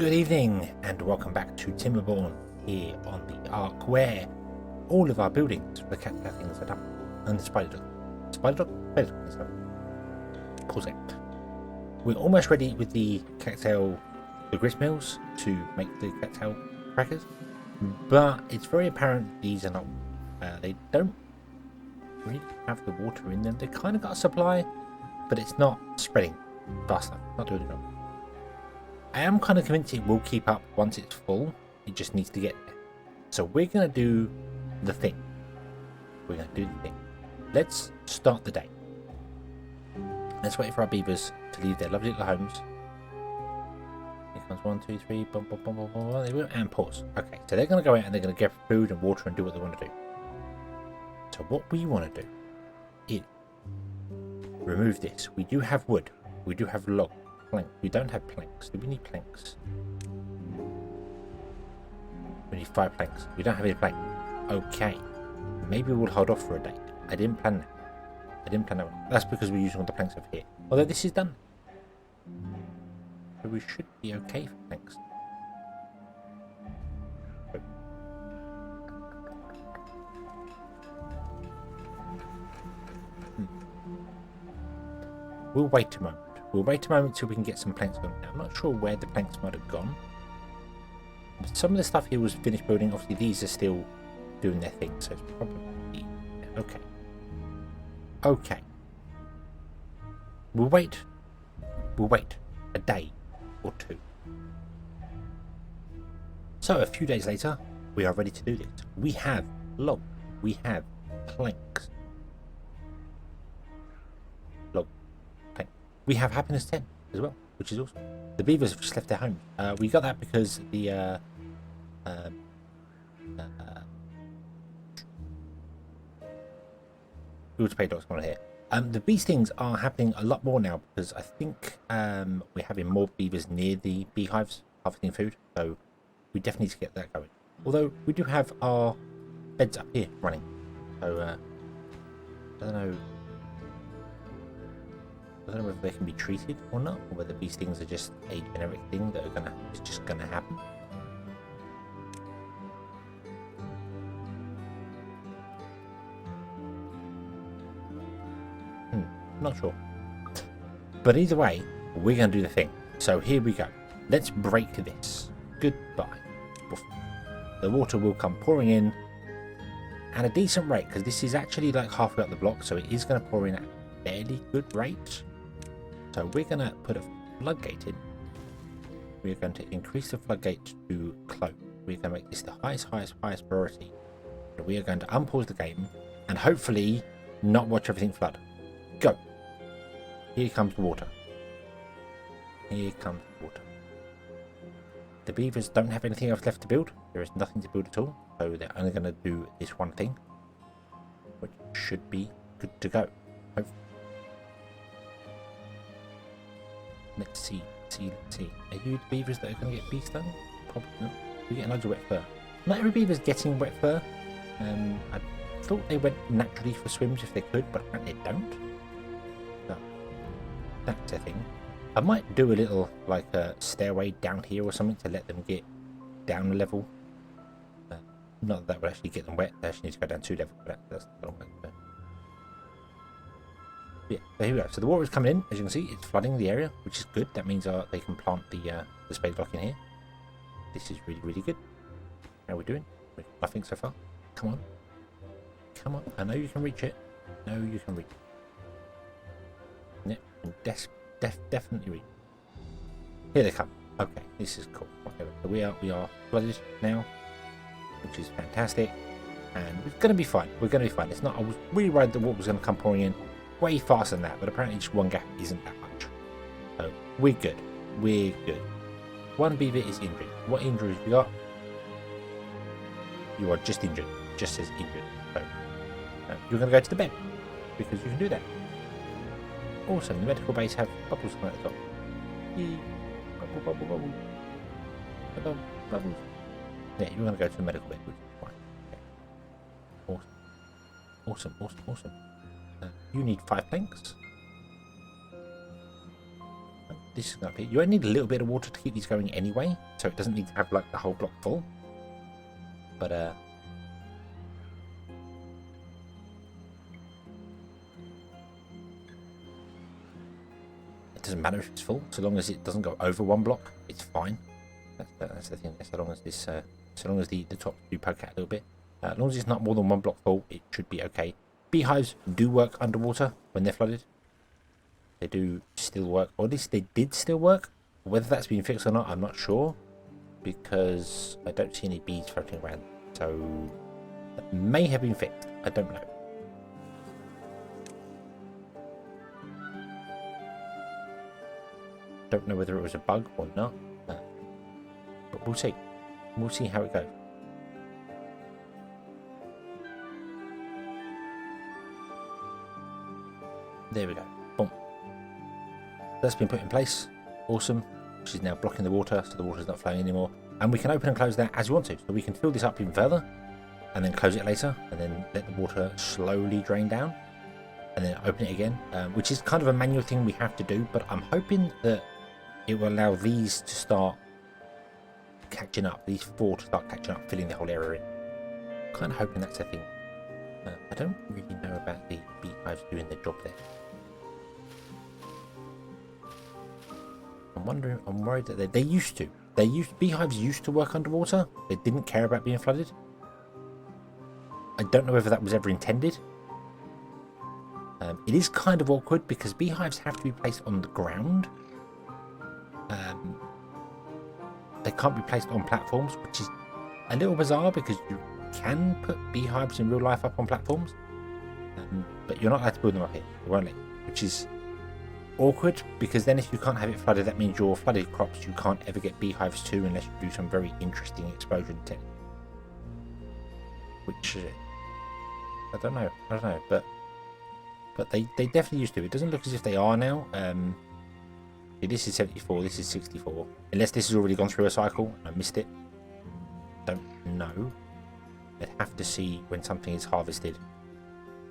Good evening and welcome back to Timberborn here on the Ark, where all of our buildings for the cat things are done. And the spider dog is up. Pause it. We're almost ready with the grist mills to make the cattail crackers, but it's very apparent these are not. They don't really have the water in them. They kind of got a supply, but it's not spreading fast enough. Not doing the job. I am kind of convinced it will keep up once it's full. It just needs to get there. So we're going to do the thing. Let's start the day. Let's wait for our beavers to leave their lovely little homes. Here comes 1, 2, 3, bum, bum, bum, bum, bum, they will, and pause. Okay, so they're going to go out and they're going to get food and water and do what they want to do. So what we want to do is remove this. We do have wood. We do have log. Plank. We don't have planks. Do we need planks? We need 5 planks. We don't have any planks. Okay. Maybe we'll hold off for a day. I didn't plan that. That's because we're using all the planks over here. Although this is done. So we should be okay for planks. We'll wait a moment. We'll wait a moment till we can get some planks going. Now, I'm not sure where the planks might have gone. But some of the stuff here was finished building. Obviously, these are still doing their thing, so it's probably... Okay. Okay. We'll wait. We'll wait a day or two. So, a few days later, we are ready to do this. We have log. We have planks. We have happiness 10 as well, which is awesome. The beavers have just left their home. We got that because the we to pay dogs on here. The bee stings are happening a lot more now because I think we're having more beavers near the beehives harvesting food, so we definitely need to get that going. Although we do have our beds up here running, so I don't know. I don't know whether they can be treated or not, or whether bee stings are just a generic thing that is just gonna happen. Not sure. But either way, we're gonna do the thing. So here we go. Let's break this. Goodbye. The water will come pouring in at a decent rate, because this is actually like halfway up the block, so it is gonna pour in at a fairly good rate. So we're going to put a floodgate in. We're going to increase the floodgate to close. We're going to make this the highest priority. And we are going to unpause the game and hopefully not watch everything flood. Go. Here comes the water. Here comes the water. The beavers don't have anything else left to build. There is nothing to build at all. So they're only going to do this one thing, which should be good to go. Hopefully. Let's see. Are you the beavers that are going to get bee stung? Probably not. We're getting loads of wet fur. Not every beaver's getting wet fur. I thought they went naturally for swims if they could, but apparently they don't. So, that's a thing. I might do a little, like, stairway down here or something to let them get down a level. Not that would actually get them wet. They actually need to go down 2 levels, but that's the long way. Yeah, so here we go. So the water is coming in, as you can see. It's flooding the area, which is good. That means they can plant the spade block in here. This is really, really good. How are we doing? Nothing so far. Come on. Come on. I know you can reach it. No, you can reach it. Yep, definitely reach it. Here they come. Okay, this is cool. Okay, so we are flooded now, which is fantastic. And we're going to be fine. We're going to be fine. It's not. I was really worried the water was going to come pouring in way faster than that, but apparently just one gap isn't that much. So we're good. We're good. One beaver is injured. What injuries you got? You are just injured. Just says injured. So you're going to go to the bed because you can do that. Awesome. The medical base have bubbles coming at the top. Yee. Bubble. Bubbles. Yeah, you're going to go to the medical bed, which is fine. Okay. Awesome. You need 5 planks. this is going to be. You only need a little bit of water to keep these going anyway, so it doesn't need to have like the whole block full. But it doesn't matter if it's full, so long as it doesn't go over one block, it's fine. That's the thing. So long as this, so long as the top do poke out a little bit, as long as it's not more than one block full, it should be okay. Beehives do work underwater when they're flooded. They do still work, or at least they did still work. Whether that's been fixed or not, I'm not sure, because I don't see any bees floating around. So that may have been fixed. I don't know. Don't know whether it was a bug or not, but we'll see. We'll see how it goes. There we go. Boom. That's been put in place. Awesome. Which is now blocking the water, so the water's not flowing anymore. And we can open and close that as we want to. So we can fill this up even further, and then close it later, and then let the water slowly drain down, and then open it again, which is kind of a manual thing we have to do, but I'm hoping that it will allow these to start catching up, these four to start catching up, filling the whole area in. Kind of hoping that's a thing. I don't really know about the beehives doing their job there. I'm worried that they used to. Beehives used to work underwater. They didn't care about being flooded. I don't know whether that was ever intended. It is kind of awkward because beehives have to be placed on the ground. They can't be placed on platforms, which is a little bizarre because you can put beehives in real life up on platforms, but you're not allowed to build them up here. You won't let you, which is awkward because then if you can't have it flooded, that means your flooded crops you can't ever get beehives to unless you do some very interesting explosion technique. Which I don't know, but they definitely used to. It doesn't look as if they are now. This is 74, this is 64. Unless this has already gone through a cycle and I missed it. Don't know. I'd have to see when something is harvested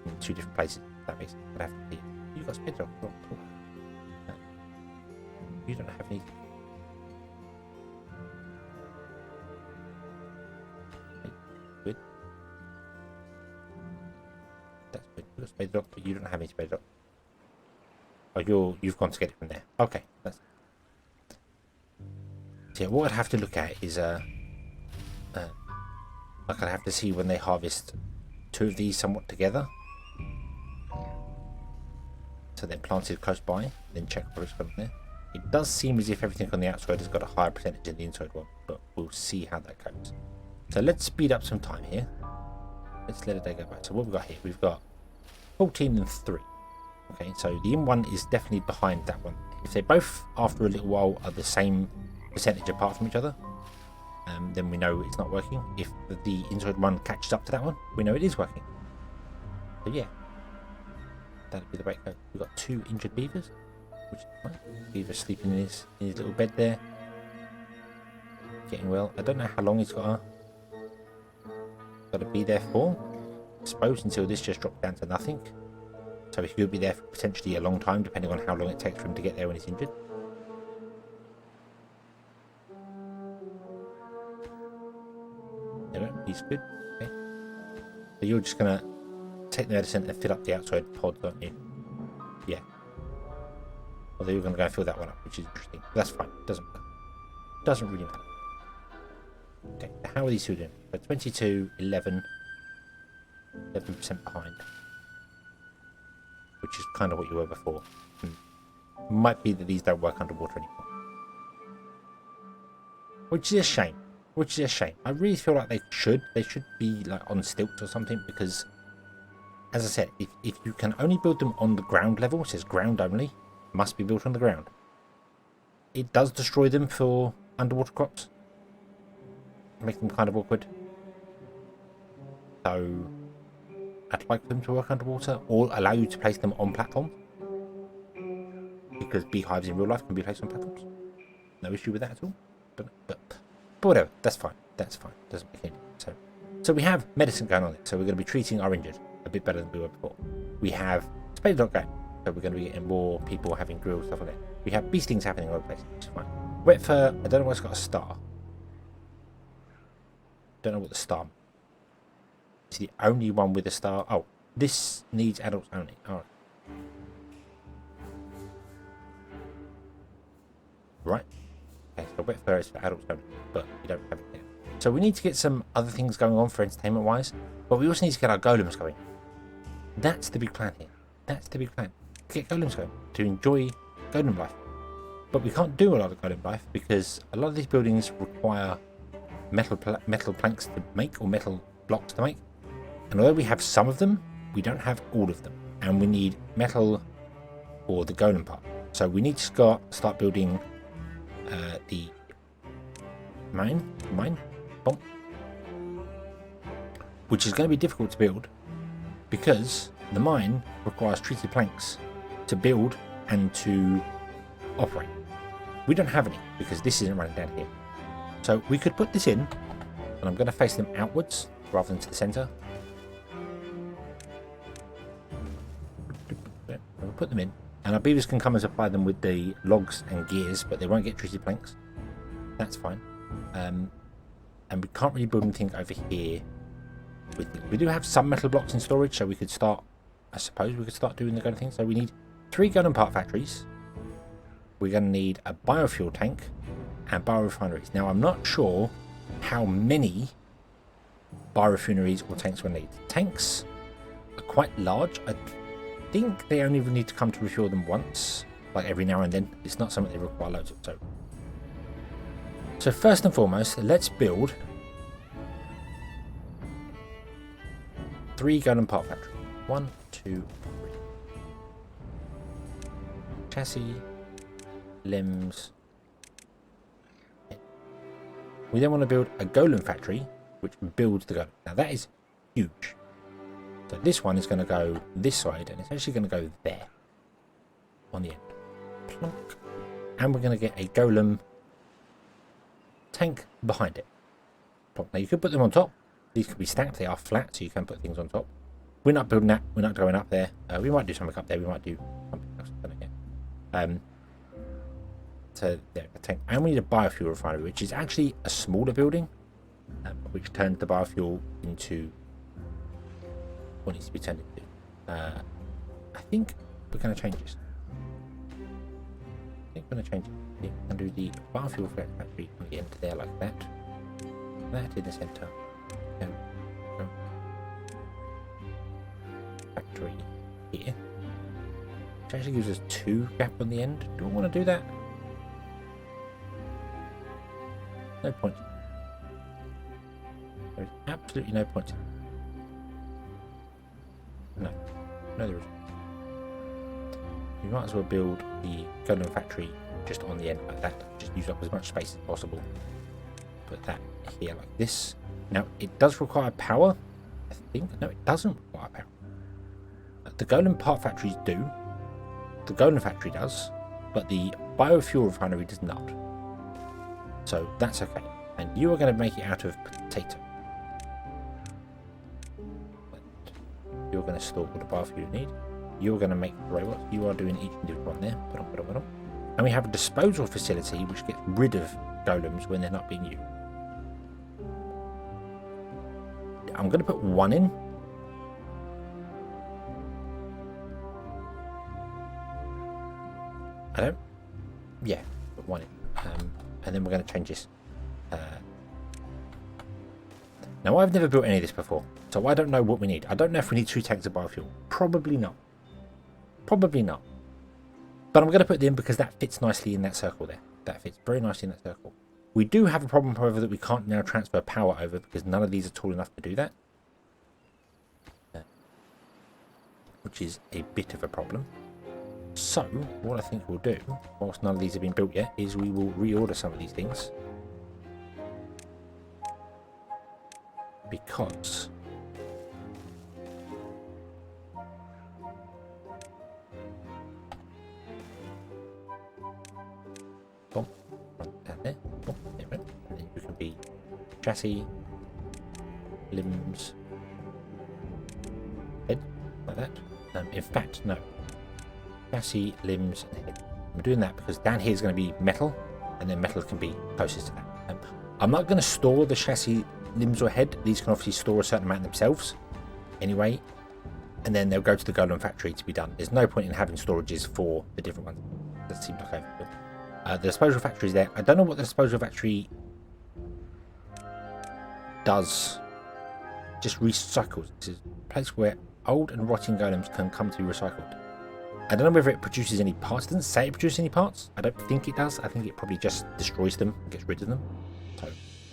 in two different places. That makes sense. I'd have to see. You've got spit. You don't have any. Good. That's good. You've got spade rock, but you don't have any spade rock. Oh, you've gone to get it from there. Okay. So yeah, what I'd have to look at is like I'd have to see when they harvest two of these somewhat together. So they're planted close by, then check what it's got in there. It does seem as if everything on the outside has got a higher percentage than the inside one, but we'll see how that goes. So let's speed up some time here. Let's let a day go by. So what we've got here, we've got 14 and 3. Okay, so the in one is definitely behind that one. If they both, after a little while, are the same percentage apart from each other, then we know it's not working. If the inside one catches up to that one, we know it is working. So yeah, that'd be the way it goes. We've got 2 injured beavers, which is fine. Beaver sleeping in his little bed there, getting well. I don't know how long he's got to be there for. I suppose until this just drops down to nothing. So he could be there for potentially a long time, depending on how long it takes for him to get there when he's injured. There we go, he's good. Okay. So you're just going to take the medicine and fill up the outside pod, aren't you? Yeah. Although you're going to go and fill that one up, which is interesting. But that's fine. Doesn't really matter. Okay, how are these two doing? So 22, 11, 11% behind. Which is kind of what you were before. Might be that these don't work underwater anymore. Which is a shame. I really feel like they should be like on stilts or something, because as I said, if you can only build them on the ground level, it says ground only, must be built on the ground. It does destroy them for underwater crops. Make them kind of awkward. So I'd like them to work underwater, or allow you to place them on platforms, because beehives in real life can be placed on platforms. No issue with that at all. But whatever, that's fine. Doesn't make any difference. So we have medicine going on there, so we're going to be treating our injured a bit better than we were before. We have spade rock going. So we're going to be getting more people having grills, stuff like that. We have beastings happening all over the place, which is fine. Wet fur, I don't know what's got a star. Don't know what the star. It's the only one with a star. Oh, this needs adults only. Alright. Right. Okay, so wet fur is for adults only, but we don't have it yet. So we need to get some other things going on for entertainment wise, but we also need to get our golems going. That's the big plan here. That's the big plan. Get golems going to enjoy golem life. But we can't do a lot of golem life because a lot of these buildings require metal planks to make, or metal blocks to make. And although we have some of them, we don't have all of them. And we need metal for the golem part. So we need to start building the mine, which is going to be difficult to build because the mine requires treated planks to build and to operate. We don't have any because this isn't running down here. So we could put this in, and I'm going to face them outwards rather than to the center. We'll put them in, and our beavers can come and supply them with the logs and gears, but they won't get treated planks. That's fine. And we can't really build anything over here. We do have some metal blocks in storage, so we could start, I suppose we could start doing the kind of thing. So we need 3 golem part factories. We're going to need a biofuel tank and biorefineries. Now, I'm not sure how many biorefineries or tanks we'll need. Tanks are quite large. I think they only need to come to refuel them once, like every now and then. It's not something they require loads of. So first and foremost, let's build 3 golem part factory. 1, 2, 3. Chassis, limbs. We then want to build a golem factory, which builds the golem. Now that is huge. So this one is going to go this side, and it's actually going to go there on the end. Plonk. And we're going to get a golem tank behind it. Plonk. Now you could put them on top. These could be stacked. They are flat, so you can put things on top. We're not building that. We're not going up there. We might do something up there. We might do something else. I don't know. So there, a tank. And we need a biofuel refinery, which is actually a smaller building, which turns the biofuel into what needs to be turned into. I think we're going to change this. I think we're going to change it. We're going to do the biofuel factory on the end there, like that. That in the center. Factory here. Which actually gives us 2 gap on the end. Do I want to do that? No point. There is absolutely no point. No. No, there isn't. We might as well build the golem factory just on the end like that. Just use up as much space as possible. Put that here like this. Now, it does require power, I think. No, it doesn't require power. The golem part factories do. The golem factory does. But the biofuel refinery does not. So that's okay. And you are going to make it out of potato. You're going to store all the biofuel you need. You're going to make robots. You are doing each individual one there. And we have a disposal facility which gets rid of golems when they're not being used. I'm going to put 1 in. I don't. Yeah, put 1 in. And then we're going to change this. Now, I've never built any of this before, so I don't know what we need. I don't know if we need 2 tanks of biofuel. Probably not. Probably not. But I'm going to put them in because that fits nicely in that circle there. That fits very nicely in that circle. We do have a problem, however, that we can't now transfer power over because none of these are tall enough to do that. Which is a bit of a problem. So, what I think we'll do, whilst none of these have been built yet, is we will reorder some of these things. Because boom, down there, boom, there we go. And then you can be chassis, limbs, head, like that. In fact, no. chassis, limbs, and head. I'm doing that because down here is going to be metal, and then metal can be closest to that. I'm not going to store the chassis, limbs, or head. These can obviously store a certain amount themselves anyway, and then they'll go to the Golem factory to be done. There's no point in having storages for the different ones. That seems like overkill. The disposal factory is there. I don't know what the disposal factory does. Just recycles. This is a place where old and rotting golems can come to be recycled. I don't know whether it produces any parts. It doesn't say it produces any parts. I don't think it does. I think it probably just destroys them and gets rid of them. So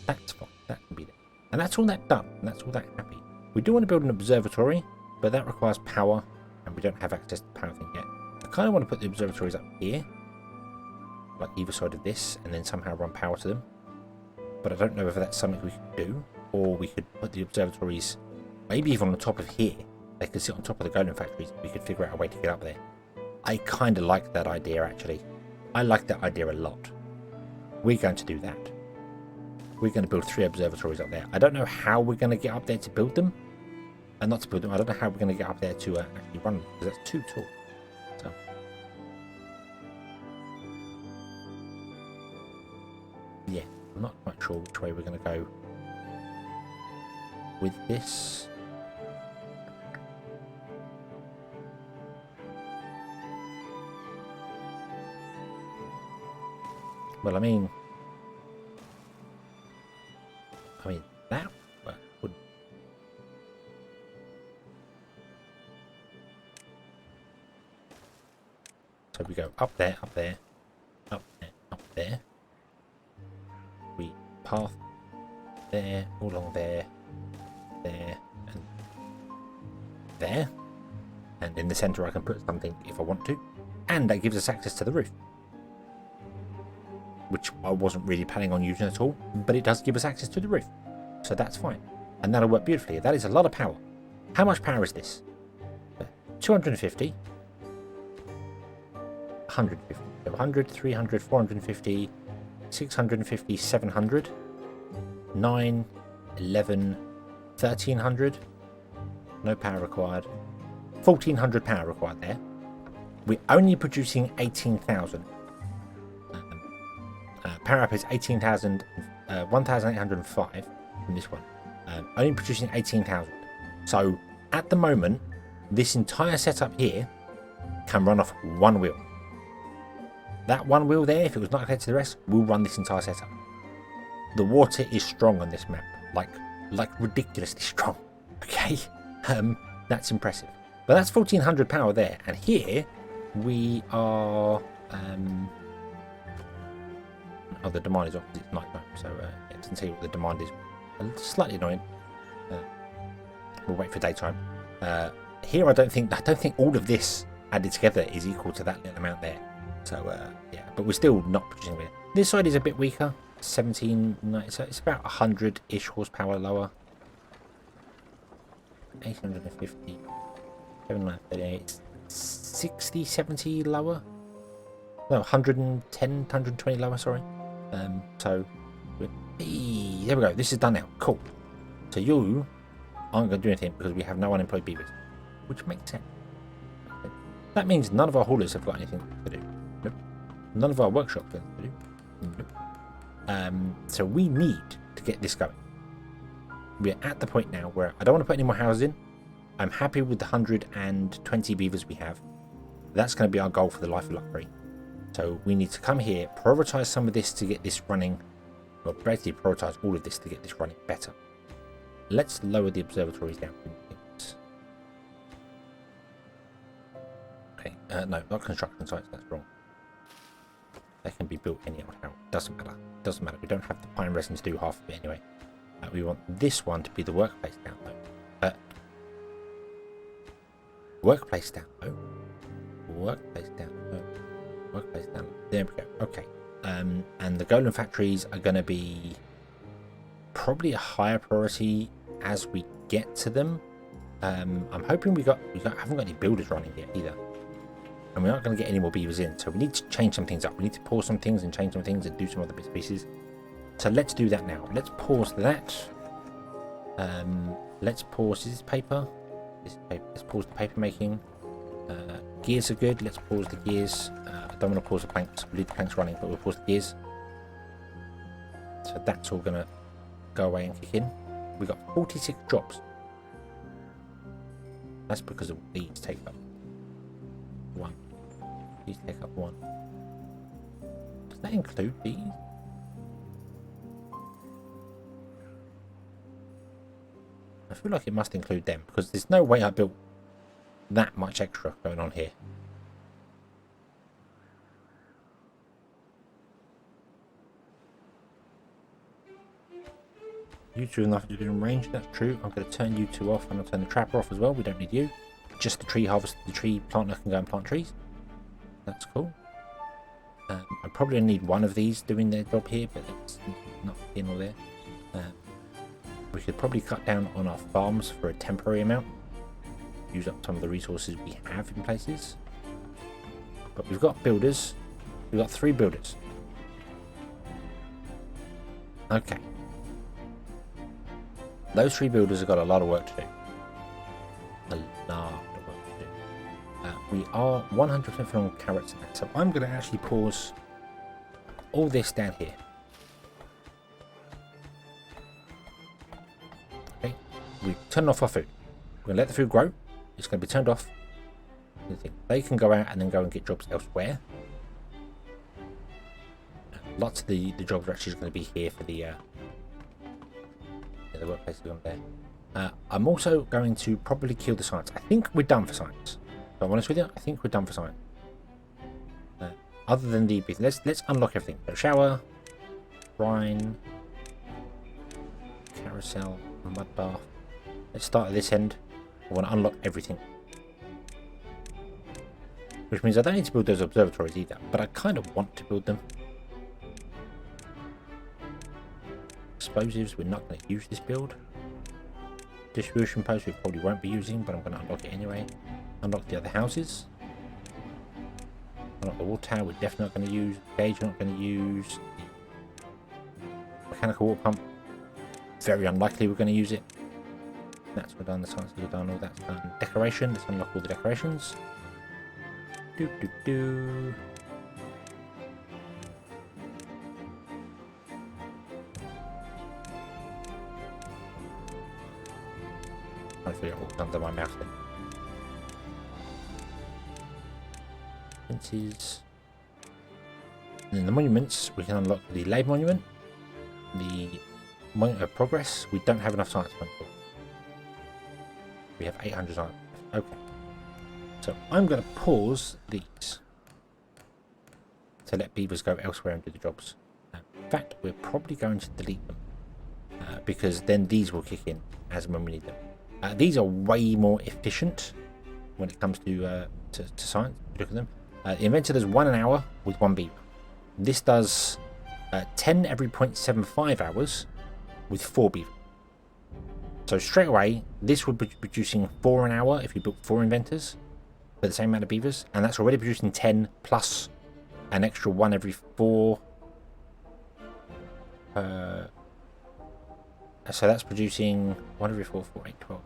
that's fine. That can be there. And that's all that done. And that's all that happy. We do want to build an observatory, but that requires power, and we don't have access to the power thing yet. I kind of want to put the observatories up here, like either side of this, and then somehow run power to them. But I don't know whether that's something we could do, or we could put the observatories maybe even on top of here. They could sit on top of the Golem factories. We could figure out a way to get up there. I kind of like that idea, actually. I like that idea a lot. We're going to do that. We're going to build 3 observatories up there. I don't know how we're going to get up there to build them. And not to build them, I don't know how we're going to get up there to actually run them, because that's too tall. So. Yeah, I'm not quite sure which way we're going to go with this. Well, I mean that would. So we go up there, up there, up there, up there. We path there, all along there, there, and there. And in the center I can put something if I want to. And that gives us access to the roof, which I wasn't really planning on using at all, but it does give us access to the roof. So that's fine. And that'll work beautifully. That is a lot of power. How much power is this? 250, 150, 100, 300, 450, 650, 700, 9, 11, 1300. No power required. 1400 power required there. We're only producing 18,000. Power up is 18,000, 1,805 from this one. Only producing 18,000. So at the moment, this entire setup here can run off one wheel. That one wheel there, if it was not connected to the rest, will run this entire setup. The water is strong on this map, like ridiculously strong. Okay, that's impressive. But that's 1,400 power there, and here we are. Oh, the demand is off because it's night time, so it doesn't tell you what the demand is. Slightly annoying. We'll wait for daytime. Here, I don't think all of this added together is equal to that little amount there. So yeah, but we're still not producing with it. This side is a bit weaker. 1790, so it's about 100-ish horsepower lower. 850, 738, 60, 70 lower. No, 110, 120 lower. Sorry. So there we go. This is done now. Cool. So you aren't going to do anything because we have no unemployed beavers, which makes sense. That means none of our haulers have got anything to do. Nope. None of our workshop things to do. Nope. So we need to get this going. We're at the point now where I don't want to put any more houses in. I'm happy with the 120 beavers we have. That's going to be our goal for the Life of Luxury. So we need to come here, prioritize some of this to get this running. Well, basically prioritize all of this to get this running better. Let's lower the observatories down. Okay, no, not construction sites, that's wrong. They can be built any old how. Doesn't matter. Doesn't matter. We don't have the pine resin to do half of it anyway. We want this one to be the workplace down though. Workplace down though. Workplace down though. Workplace down. There we go. Okay. And the Golem factories are going to be probably a higher priority as we get to them. I'm hoping we haven't got any builders running yet either. And we're not going to get any more beavers in. So we need to change some things up. We need to pause some things and change some things and do some other bits and pieces. So let's do that now. Let's pause that. Let's pause. Is this paper? This is paper. Let's pause the paper making. gears are good. Let's pause the gears. I don't want to pause the planks. We leave the planks running, but we'll pause the gears. So that's all going to go away and kick in. We got 46 jobs. That's because of these take up 1. These take up 1. Does that include these? I feel like it must include them because there's no way I built that much extra going on here. You two are not in range, that's true. I'm going to turn you two off and I'll turn the trapper off as well. We don't need you. Just the tree harvest, the tree planter can go and plant trees. That's cool. I probably need one of these doing their job here, but it's not in or there. We could probably cut down on our farms for a temporary amount. Use up some of the resources we have in places. But we've got builders. We've got 3 builders. Okay. Those 3 builders have got a lot of work to do. A lot of work to do. We are 100% on carrots and that, so I'm going to actually pause all this down here. Okay, we turn off our food. We're going to let the food grow. It's going to be turned off. They can go out and then go and get jobs elsewhere. Lots of the jobs are actually going to be here for the workplace is on there. I'm also going to probably kill the science. I think we're done for science. If I'm honest with you, I think we're done for science. Other than the business, let's unlock everything. So shower, brine, carousel, mud bath. Let's start at this end. I want to unlock everything. Which means I don't need to build those observatories either, but I kind of want to build them. Explosives, we're not going to use this build. Distribution post we probably won't be using, but I'm going to unlock it anyway. Unlock the other houses. Unlock the water tower, we're definitely not going to use. Gauge, we're not going to use. Mechanical water pump, very unlikely we're going to use it. That's all done, the science is all done, all that's done. Decoration, let's unlock all the decorations. Do do do. I figure out what's under my mouse then. Fences. And then the monuments, we can unlock the Labour Monument, the Monument of Progress. We don't have enough science points for. We have 800 science. Okay. So I'm going to pause these to let beavers go elsewhere and do the jobs. In fact, we're probably going to delete them because then these will kick in as and when we need them. These are way more efficient when it comes to science. Look at them. The inventor does 1 an hour with 1 beaver. This does 10 every 0.75 hours with 4 beaver. So straight away, this would be producing 4 an hour if you built 4 inventors for the same amount of beavers, and that's already producing 10 plus an extra 1 every 4. So that's producing 1 every 4, 4, 8, 12.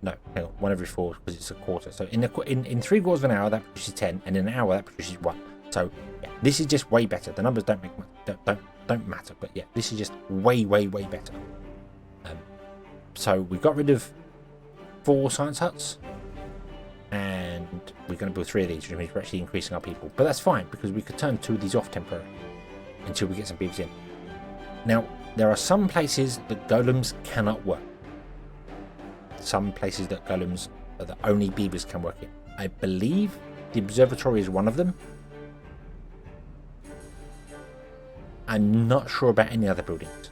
No, hang on, 1 every 4 because it's a quarter. So in 3 quarters of an hour that produces 10, and in an hour that produces 1. So yeah, this is just way better. The numbers don't make don't matter, but yeah, this is just way better. So we got rid of 4 science huts, and we're going to build 3 of these, which means we're actually increasing our people. But that's fine because we could turn 2 of these off temporarily until we get some beavers in. Now, there are some places that golems cannot work. Some places that golems are the only beavers can work in. I believe the observatory is one of them. I'm not sure about any other buildings.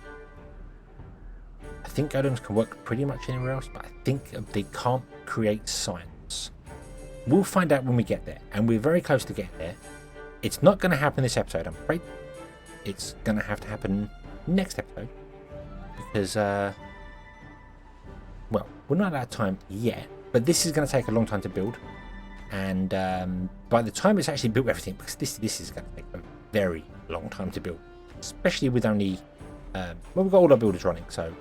I think golems can work pretty much anywhere else, but I think they can't create science. We'll find out when we get there, and we're very close to getting there. It's not going to happen this episode, I'm afraid. It's going to have to happen next episode because well, we're not out of time yet, but this is going to take a long time to build, and by the time it's actually built everything, because this is going to take a very long time to build, especially with only well, we've got all our builders running, so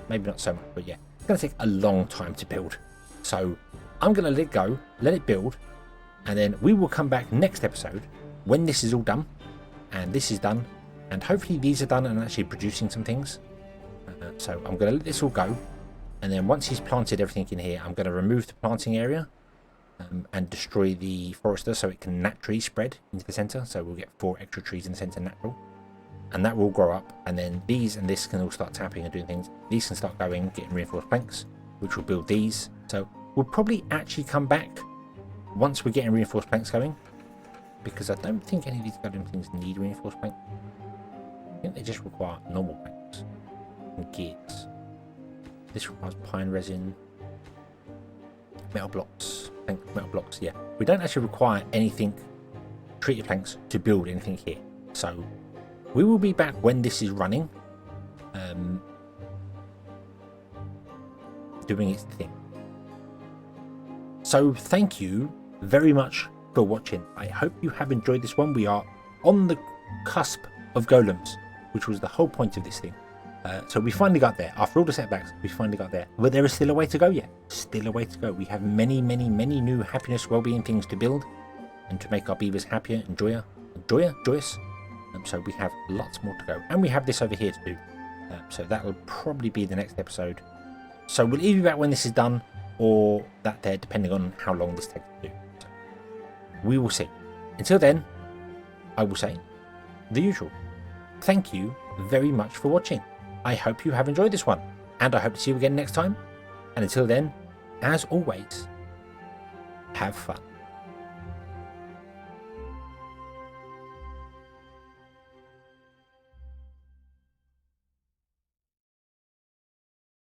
maybe not so much, but yeah, it's going to take a long time to build. So I'm going to let it go, let it build, and then we will come back next episode when this is all done, and this is done, and hopefully these are done and actually producing some things. So I'm going to let this all go, and then once he's planted everything in here, I'm going to remove the planting area and destroy the forester so it can naturally spread into the center. So we'll get 4 extra trees in the center natural, and that will grow up, and then these and this can all start tapping and doing things. These can start going, getting reinforced planks, which will build these. So we'll probably actually come back once we're getting reinforced planks going, because I don't think any of these golem things need reinforced planks. I think they just require normal planks and gears. This requires pine resin, metal blocks, metal blocks. Yeah, we don't actually require anything treated planks to build anything here. So we will be back when this is running, doing its thing. So thank you very much for watching. I hope you have enjoyed this one. We are on the cusp of golems, which was the whole point of this thing. So we finally got there. After all the setbacks, we finally got there. But there is still a way to go yet. Still a way to go. We have many, many, many new happiness, well-being things to build and to make our beavers happier and joyous. So we have lots more to go. And we have this over here to do. So that will probably be the next episode. So we'll either be back when this is done or that there, depending on how long this takes to do. So we will see. Until then, I will say the usual. Thank you very much for watching. I hope you have enjoyed this one, and I hope to see you again next time. And until then, as always, have fun.